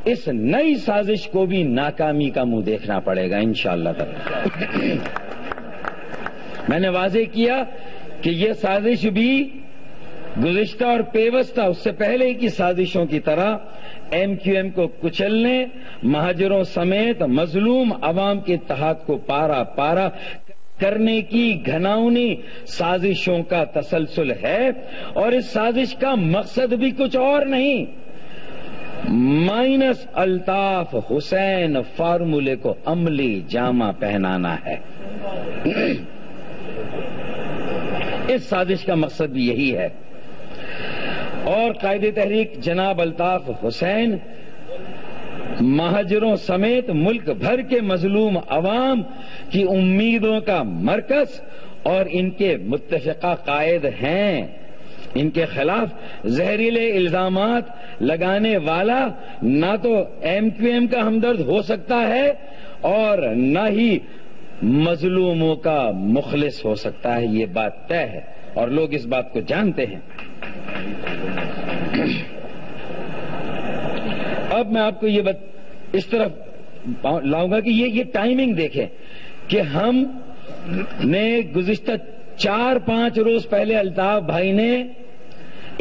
اس نئی سازش کو بھی ناکامی کا منہ دیکھنا پڑے گا انشاءاللہ تعالی. میں نے واضح کیا کہ یہ سازش بھی گزشتہ اور پیوستہ اس سے پہلے کی سازشوں کی طرح ایم کیو ایم کو کچلنے، مہاجروں سمیت مظلوم عوام کے اتحاد کو پارا پارا کرنے کی گھناؤنی سازشوں کا تسلسل ہے، اور اس سازش کا مقصد بھی کچھ اور نہیں مائنس الطاف حسین فارمولے کو عملی جامہ پہنانا ہے. اس سازش کا مقصد بھی یہی ہے. اور قائد تحریک جناب الطاف حسین مہاجروں سمیت ملک بھر کے مظلوم عوام کی امیدوں کا مرکز اور ان کے متفقہ قائد ہیں. ان کے خلاف زہریلے الزامات لگانے والا نہ تو ایم کیو ایم کا ہمدرد ہو سکتا ہے اور نہ ہی مظلوموں کا مخلص ہو سکتا ہے. یہ بات طے ہے اور لوگ اس بات کو جانتے ہیں. اب میں آپ کو یہ بات اس طرف لاؤں گا کہ یہ ٹائمنگ دیکھیں کہ ہم نے گزشتہ 4-5 روز پہلے الطاف بھائی نے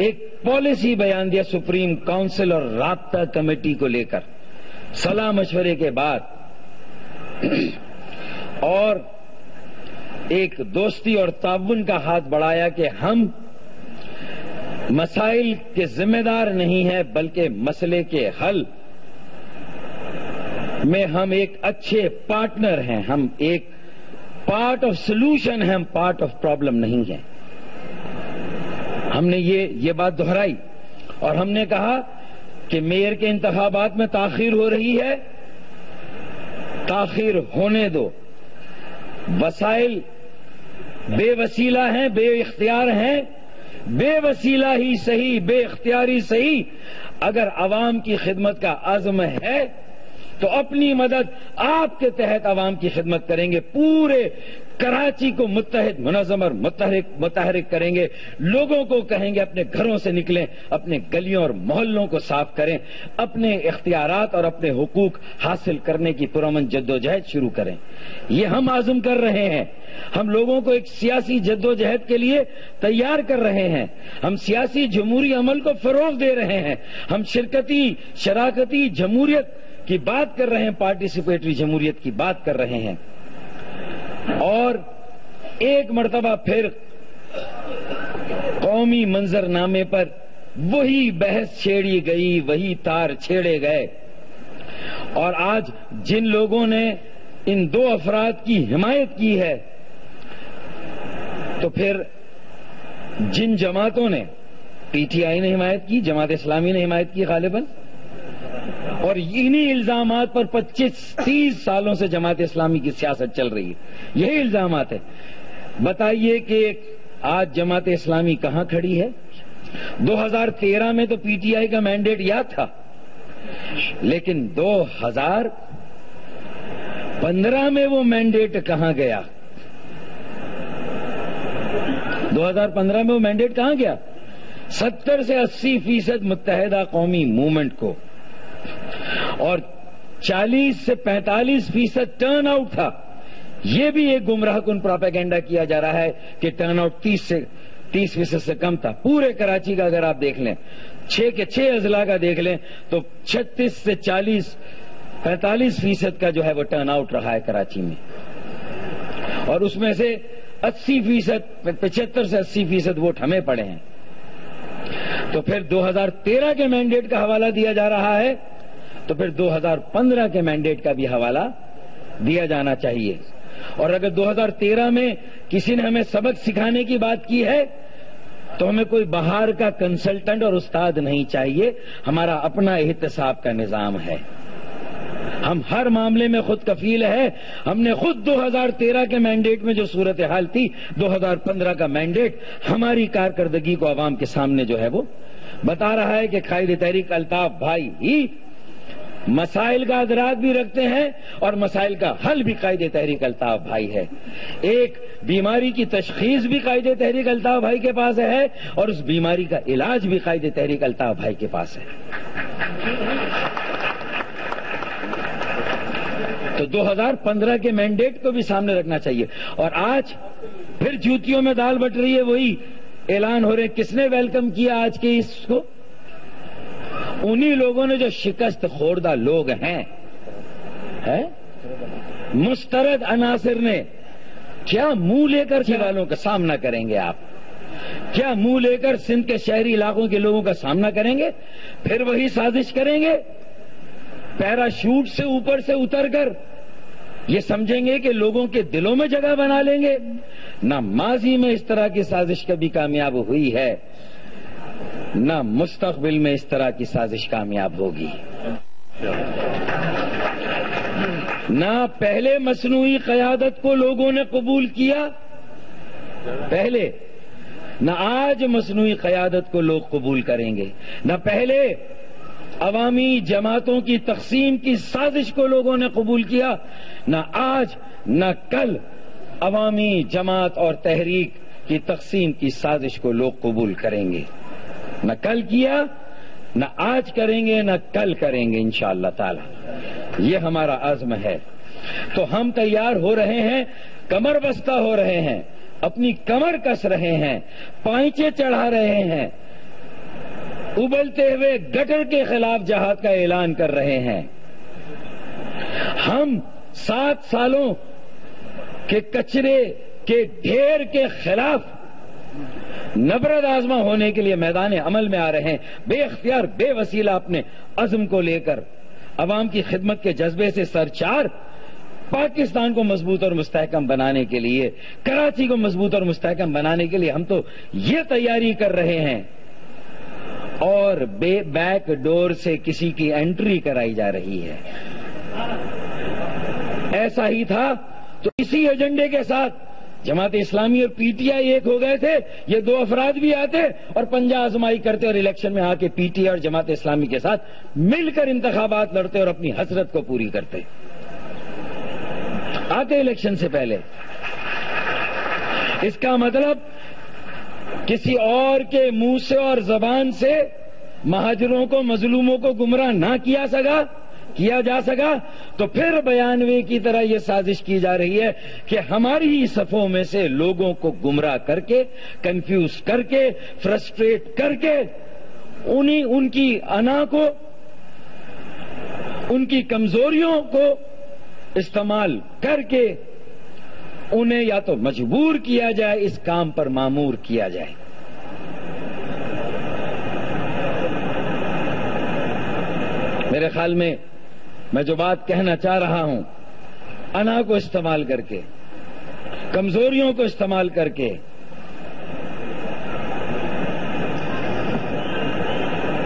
ایک پالیسی بیان دیا سپریم کونسل اور رابطہ کمیٹی کو لے کر صلاح مشورے کے بعد، اور ایک دوستی اور تعاون کا ہاتھ بڑھایا کہ ہم مسائل کے ذمہ دار نہیں ہیں بلکہ مسئلے کے حل میں ہم ایک اچھے پارٹنر ہیں. ہم ایک پارٹ آف سولوشن ہیں، ہم پارٹ آف پرابلم نہیں ہیں. ہم نے یہ بات دہرائی اور ہم نے کہا کہ میئر کے انتخابات میں تاخیر ہو رہی ہے، تاخیر ہونے دو. وسائل بے وسیلہ ہیں، بے اختیار ہیں، بے وسیلہ ہی صحیح، بے اختیاری صحیح. اگر عوام کی خدمت کا عزم ہے تو اپنی مدد آپ کے تحت عوام کی خدمت کریں گے. پورے کراچی کو متحد، منظم اور متحرک کریں گے. لوگوں کو کہیں گے اپنے گھروں سے نکلیں، اپنے گلیوں اور محلوں کو صاف کریں، اپنے اختیارات اور اپنے حقوق حاصل کرنے کی پرامن جدوجہد شروع کریں. یہ ہم عزم کر رہے ہیں. ہم لوگوں کو ایک سیاسی جدوجہد کے لیے تیار کر رہے ہیں. ہم سیاسی جمہوری عمل کو فروغ دے رہے ہیں. ہم شراکتی جمہوریت کی بات کر رہے ہیں، پارٹیسپیٹری جمہوریت کی بات کر رہے ہیں. اور ایک مرتبہ پھر قومی منظر نامے پر وہی بحث چھیڑی گئی، وہی تار چھیڑے گئے. اور آج جن لوگوں نے ان 2 افراد کی حمایت کی ہے، تو پھر جن جماعتوں نے، پی ٹی آئی نے حمایت کی، جماعت اسلامی نے حمایت کی غالباً، اور انہی الزامات پر 25-30 سالوں سے جماعت اسلامی کی سیاست چل رہی ہے. یہی الزامات ہیں. بتائیے کہ آج جماعت اسلامی کہاں کھڑی ہے؟ 2013 میں تو پی ٹی آئی کا مینڈیٹ یاد تھا، لیکن 2015 میں وہ مینڈیٹ کہاں گیا؟ 2015 میں وہ مینڈیٹ کہاں گیا؟ 70 سے 80% متحدہ قومی موومنٹ کو، اور 40 سے 45% ٹرن آؤٹ تھا۔ یہ بھی ایک گمراہ کن پروپیگنڈا کیا جا رہا ہے کہ ٹرن آؤٹ 30% سے کم تھا۔ پورے کراچی کا اگر آپ دیکھ لیں، 6 کے 6 اضلاع کا دیکھ لیں تو 36 سے 45% کا جو ہے وہ ٹرن آؤٹ رہا ہے کراچی میں، اور اس میں سے 80%، 75 سے 80% ووٹ ہمیں پڑے ہیں۔ تو پھر 2013 کے مینڈیٹ کا حوالہ دیا جا رہا ہے، تو پھر 2015 کے مینڈیٹ کا بھی حوالہ دیا جانا چاہیے۔ اور اگر 2013 میں کسی نے ہمیں سبق سکھانے کی بات کی ہے تو ہمیں کوئی باہر کا کنسلٹنٹ اور استاد نہیں چاہیے، ہمارا اپنا احتساب کا نظام ہے۔ ہم ہر معاملے میں خود کفیل ہے۔ ہم نے خود 2013 کے مینڈیٹ میں جو صورتحال تھی، 2015 کا مینڈیٹ ہماری کارکردگی کو عوام کے سامنے جو ہے وہ بتا رہا ہے کہ قائد تحریک الطاف بھائی ہی مسائل کا ادراک بھی رکھتے ہیں اور مسائل کا حل بھی قائد تحریک الطاف بھائی ہے۔ ایک بیماری کی تشخیص بھی قائد تحریک الطاف بھائی کے پاس ہے اور اس بیماری کا علاج بھی قائد تحریک الطاف بھائی کے پاس ہے۔ تو 2015 کے مینڈیٹ کو بھی سامنے رکھنا چاہیے۔ اور آج پھر جوتیوں میں دال بٹ رہی ہے، وہی اعلان ہو رہے۔ کس نے ویلکم کیا آج کے اس کو؟ انہی لوگوں نے جو شکست خوردہ لوگ ہیں، مسترد عناصر نے۔ کیا منہ لے کر والوں کا سامنا کریں گے آپ؟ کیا منہ لے کر سندھ کے شہری علاقوں کے لوگوں کا سامنا کریں گے؟ پھر وہی سازش کریں گے؟ پیراشوٹ سے اوپر سے اتر کر یہ سمجھیں گے کہ لوگوں کے دلوں میں جگہ بنا لیں گے؟ نہ ماضی میں اس طرح کی سازش کبھی کامیاب ہوئی ہے، نہ مستقبل میں اس طرح کی سازش کامیاب ہوگی۔ نہ پہلے مصنوعی قیادت کو لوگوں نے قبول کیا پہلے، نہ آج مصنوعی قیادت کو لوگ قبول کریں گے۔ نہ پہلے عوامی جماعتوں کی تقسیم کی سازش کو لوگوں نے قبول کیا، نہ آج نہ کل عوامی جماعت اور تحریک کی تقسیم کی سازش کو لوگ قبول کریں گے۔ نہ کل کیا، نہ آج کریں گے، نہ کل کریں گے انشاءاللہ تعالی۔ یہ ہمارا عزم ہے۔ تو ہم تیار ہو رہے ہیں، کمر بستہ ہو رہے ہیں، اپنی کمر کس رہے ہیں، پائچے چڑھا رہے ہیں، ابلتے ہوئے گٹر کے خلاف جہاد کا اعلان کر رہے ہیں۔ ہم 7 سالوں کے کچرے کے ڈھیر کے خلاف نبرد آزما ہونے کے لیے میدان عمل میں آ رہے ہیں، بے اختیار بے وسیلہ اپنے عزم کو لے کر، عوام کی خدمت کے جذبے سے سرچار، پاکستان کو مضبوط اور مستحکم بنانے کے لیے، کراچی کو مضبوط اور مستحکم بنانے کے لیے ہم تو یہ تیاری کر رہے ہیں، اور بیک ڈور سے کسی کی انٹری کرائی جا رہی ہے۔ ایسا ہی تھا تو اسی ایجنڈے کے ساتھ جماعت اسلامی اور پی ٹی آئی ایک ہو گئے تھے، یہ 2 افراد بھی آتے اور پنجہ آزمائی کرتے اور الیکشن میں آ کے پی ٹی آئی اور جماعت اسلامی کے ساتھ مل کر انتخابات لڑتے اور اپنی حسرت کو پوری کرتے، آتے الیکشن سے پہلے۔ اس کا مطلب کسی اور کے منہ سے اور زبان سے مہاجروں کو، مظلوموں کو گمراہ نہ کیا جا سکا تو پھر 92 کی طرح یہ سازش کی جا رہی ہے کہ ہماری ہی صفوں میں سے لوگوں کو گمراہ کر کے، کنفیوز کر کے، فرسٹریٹ کر کے، ان کی انا کو، ان کی کمزوریوں کو استعمال کر کے انہیں یا تو مجبور کیا جائے، اس کام پر مامور کیا جائے۔ میرے خیال میں میں جو بات کہنا چاہ رہا ہوں، انا کو استعمال کر کے، کمزوریوں کو استعمال کر کے،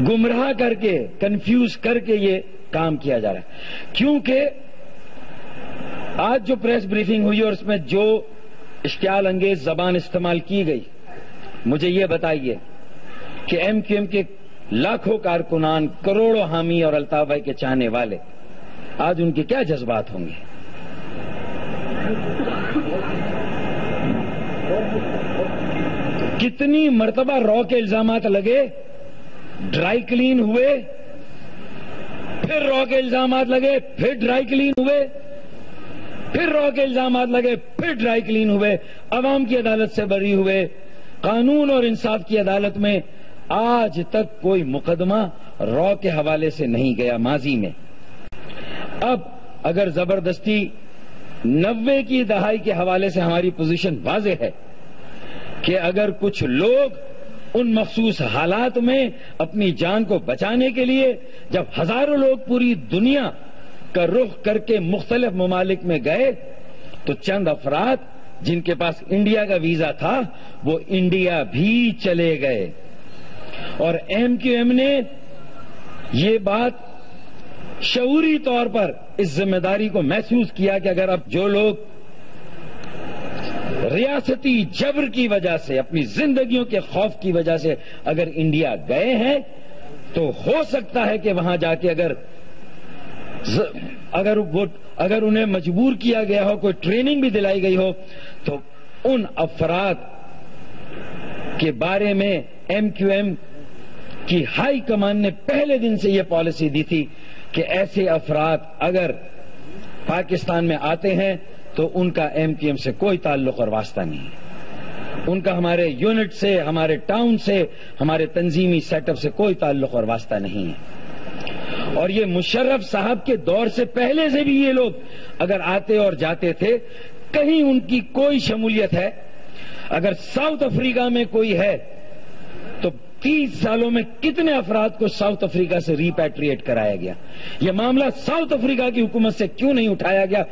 گمراہ کر کے، کنفیوز کر کے یہ کام کیا جا رہا ہے۔ کیونکہ آج جو پریس بریفنگ ہوئی اور اس میں جو اشتعال انگیز زبان استعمال کی گئی، مجھے یہ بتائیے کہ ایم کیو ایم کے لاکھوں کارکنان، کروڑوں حامی اور الطاف بھائی کے چاہنے والے، آج ان کے کیا جذبات ہوں گے؟ کتنی مرتبہ رو کے الزامات لگے، ڈرائی کلین ہوئے، پھر رو کے الزامات لگے، پھر ڈرائی کلین ہوئے، پھر رو کے الزامات لگے، پھر ڈرائی کلین ہوئے، عوام کی عدالت سے بری ہوئے، قانون اور انصاف کی عدالت میں آج تک کوئی مقدمہ رو کے حوالے سے نہیں گیا ماضی میں۔ اب اگر زبردستی 90 کی دہائی کے حوالے سے ہماری پوزیشن واضح ہے کہ اگر کچھ لوگ ان مخصوص حالات میں اپنی جان کو بچانے کے لیے جب ہزاروں لوگ پوری دنیا کا رخ کر کے مختلف ممالک میں گئے تو چند افراد جن کے پاس انڈیا کا ویزا تھا وہ انڈیا بھی چلے گئے، اور ایم کیو ایم نے یہ بات شعوری طور پر اس ذمہ داری کو محسوس کیا کہ اگر اب جو لوگ ریاستی جبر کی وجہ سے، اپنی زندگیوں کے خوف کی وجہ سے اگر انڈیا گئے ہیں تو ہو سکتا ہے کہ وہاں جا کے اگر انہیں مجبور کیا گیا ہو، کوئی ٹریننگ بھی دلائی گئی ہو، تو ان افراد کے بارے میں ایم کیو ایم کی ہائی کمان نے پہلے دن سے یہ پالیسی دی تھی کہ ایسے افراد اگر پاکستان میں آتے ہیں تو ان کا ایم کیو ایم سے کوئی تعلق اور واسطہ نہیں ہے، ان کا ہمارے یونٹ سے، ہمارے ٹاؤن سے، ہمارے تنظیمی سیٹ اپ سے کوئی تعلق اور واسطہ نہیں ہے۔ اور یہ مشرف صاحب کے دور سے پہلے سے بھی یہ لوگ اگر آتے اور جاتے تھے، کہیں ان کی کوئی شمولیت ہے؟ اگر ساؤتھ افریقہ میں کوئی ہے تو 30 سالوں میں کتنے افراد کو ساؤتھ افریقہ سے ریپیٹریٹ کرایا گیا؟ یہ معاملہ ساؤتھ افریقہ کی حکومت سے کیوں نہیں اٹھایا گیا؟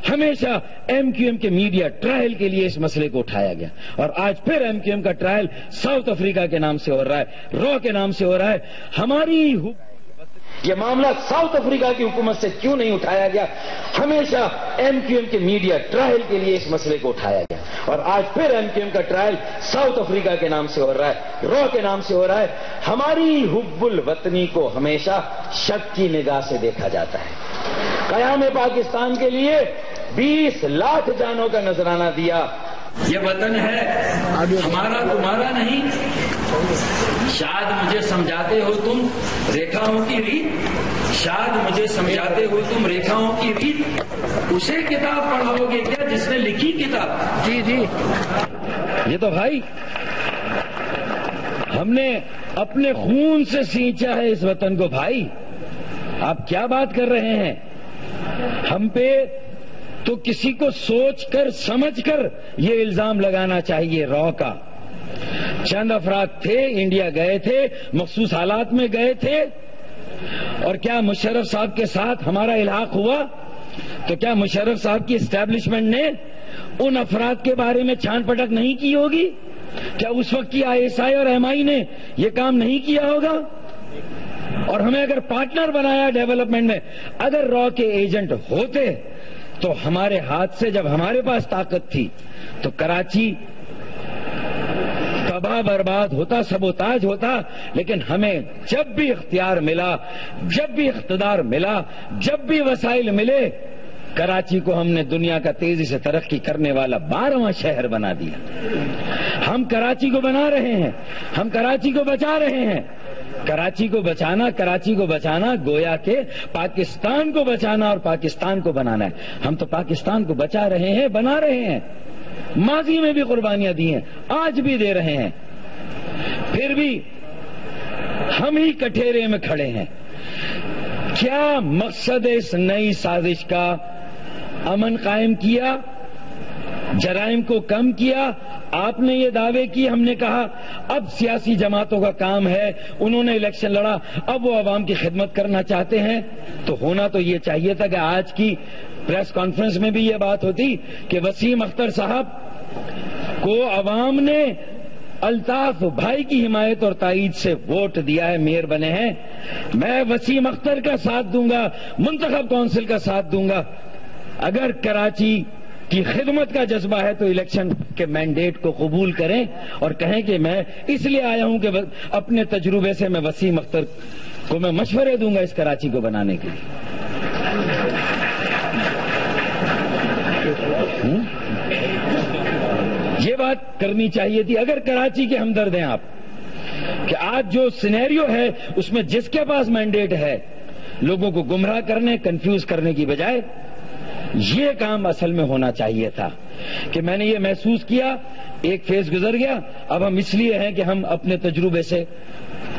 ہمیشہ ایم کیو ایم کے میڈیا ٹرائل کے لیے اس مسئلے کو اٹھایا گیا، اور آج پھر ایم کیو ایم کا ٹرائل ساؤتھ افریقہ کے نام سے ہو رہا ہے، رو کے نام سے ہو رہا ہے۔ ہماری یہ معاملہ ساؤتھ افریقہ کی حکومت سے کیوں نہیں اٹھایا گیا؟ ہمیشہ ایم کیو ایم کے میڈیا ٹرائل کے لیے اس مسئلے کو اٹھایا گیا، اور آج پھر ایم کیو ایم کا ٹرائل ساؤتھ افریقہ کے نام سے ہو رہا ہے، رو کے نام سے ہو رہا ہے۔ ہماری حب الوطنی کو ہمیشہ شک کی نگاہ سے دیکھا جاتا ہے۔ قیام پاکستان کے لیے 20 لاکھ جانوں کا نذرانہ دیا۔ یہ وطن ہے ہمارا، تمہارا نہیں۔ شاید مجھے سمجھاتے ہو تم ریکھاؤں کی ریت، شاید مجھے سمجھاتے ہو تم ریکھاؤں کی ریت، اسے کتاب پڑھاؤ گے کیا جس نے لکھی کتاب؟ جی جی، یہ تو بھائی ہم نے اپنے خون سے سینچا ہے اس وطن کو۔ بھائی آپ کیا بات کر رہے ہیں؟ ہم پہ تو کسی کو سوچ کر سمجھ کر یہ الزام لگانا چاہیے۔ رو کا چند افراد تھے، انڈیا گئے تھے، مخصوص حالات میں گئے تھے، اور کیا مشرف صاحب کے ساتھ ہمارا الحاق ہوا؟ تو کیا مشرف صاحب کی اسٹیبلشمنٹ نے ان افراد کے بارے میں چھان پٹک نہیں کی ہوگی؟ کیا اس وقت کی آئی ایس آئی اور ایم آئی نے یہ کام نہیں کیا ہوگا؟ اور ہمیں اگر پارٹنر بنایا ڈیولپمنٹ میں، اگر رو کے ایجنٹ ہوتے تو ہمارے ہاتھ سے، جب ہمارے پاس طاقت تھی تو کراچی تباہ برباد ہوتا، سبوتاج ہوتا، لیکن ہمیں جب بھی اختیار ملا، جب بھی اقتدار ملا، جب بھی وسائل ملے، کراچی کو ہم نے دنیا کا تیزی سے ترقی کرنے والا 12واں شہر بنا دیا۔ ہم کراچی کو بنا رہے ہیں، ہم کراچی کو بچا رہے ہیں۔ کراچی کو بچانا گویا کہ پاکستان کو بچانا اور پاکستان کو بنانا ہے۔ ہم تو پاکستان کو بچا رہے ہیں، بنا رہے ہیں، ماضی میں بھی قربانیاں دی ہیں، آج بھی دے رہے ہیں، پھر بھی ہم ہی کٹہرے میں کھڑے ہیں۔ کیا مقصد اس نئی سازش کا؟ امن قائم کیا، جرائم کو کم کیا۔ آپ نے یہ دعوے کی، ہم نے کہا اب سیاسی جماعتوں کا کام ہے، انہوں نے الیکشن لڑا، اب وہ عوام کی خدمت کرنا چاہتے ہیں۔ تو ہونا تو یہ چاہیے تھا کہ آج کی پریس کانفرنس میں بھی یہ بات ہوتی کہ وسیم اختر صاحب کو عوام نے الطاف بھائی کی حمایت اور تائید سے ووٹ دیا ہے، میئر بنے ہیں۔ میں وسیم اختر کا ساتھ دوں گا، منتخب کونسل کا ساتھ دوں گا۔ اگر کراچی کی خدمت کا جذبہ ہے تو الیکشن کے مینڈیٹ کو قبول کریں اور کہیں کہ میں اس لیے آیا ہوں کہ اپنے تجربے سے میں وسیم اختر کو میں مشورے دوں گا اس کراچی کو بنانے کے لیے. یہ بات کرنی چاہیے تھی. اگر کراچی کے ہمدرد ہیں آپ کہ آج جو سینیریو ہے اس میں جس کے پاس مینڈیٹ ہے لوگوں کو گمراہ کرنے کنفیوز کرنے کی بجائے یہ کام اصل میں ہونا چاہیے تھا کہ میں نے یہ محسوس کیا ایک فیز گزر گیا, اب ہم اس لیے ہیں کہ ہم اپنے تجربے سے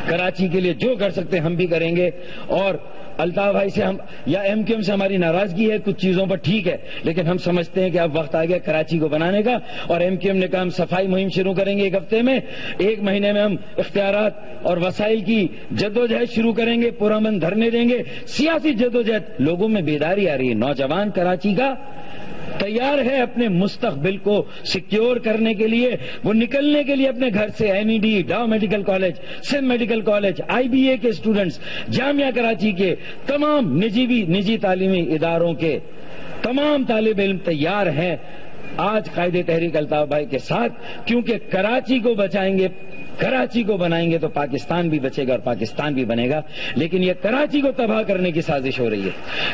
کراچی کے لیے جو کر سکتے ہیں ہم بھی کریں گے. اور الطاف بھائی سے ہم یا ایم کیو ایم سے ہماری ناراضگی ہے کچھ چیزوں پر ٹھیک ہے, لیکن ہم سمجھتے ہیں کہ اب وقت آ گیا کراچی کو بنانے کا. اور ایم کیو ایم نے کہا ہم صفائی مہم شروع کریں گے 1 ہفتے میں, 1 مہینے میں ہم اختیارات اور وسائل کی جدوجہد شروع کریں گے, پرامن دھرنے دیں گے, سیاسی جدوجہد. لوگوں میں بیداری آ رہی ہے, نوجوان کراچی کا تیار ہے اپنے مستقبل کو سیکیور کرنے کے لیے, وہ نکلنے کے لیے اپنے گھر سے. N E D, Dow medical college, Sindh medical college, I B A کے اسٹوڈنٹس, جامعہ کراچی کے تمام نجی تعلیمی اداروں کے تمام طالب علم تیار ہیں آج قائد تحریک الطاف بھائی کے ساتھ, کیونکہ کراچی کو بچائیں گے, کراچی کو بنائیں گے تو پاکستان بھی بچے گا اور پاکستان بھی بنے گا. لیکن یہ کراچی کو تباہ کرنے کی سازش ہو رہی ہے,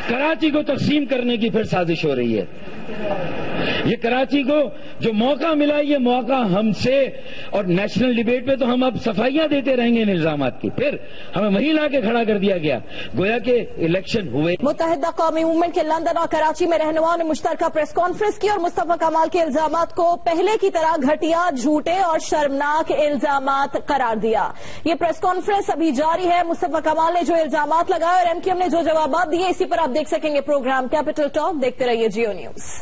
کراچی کو تقسیم کرنے کی پھر سازش ہو رہی ہے. یہ کراچی کو جو موقع ملا یہ موقع ہم سے, اور نیشنل ڈیبیٹ پہ تو ہم اب صفائیاں دیتے رہیں گے ان الزامات کی, پھر ہمیں وہیں لا کے کھڑا کر دیا گیا گویا کہ الیکشن ہوئے. متحدہ قومی موومنٹ کے لندن اور کراچی میں رہنماؤں نے مشترکہ پریس کانفرنس کی اور مصطفیٰ کمال کے الزامات کو پہلے کی طرح گھٹیا, جھوٹے اور شرمناک الزامات قرار دیا. یہ پریس کانفرنس ابھی جاری ہے. مصطفیٰ کمال نے جو الزامات لگائے اور ایم کیو ایم نے جو جوابات دیے, اسی پر آپ دیکھ سکیں گے پروگرام کیپٹل ٹاک. دیکھتے رہیے جیو نیوز.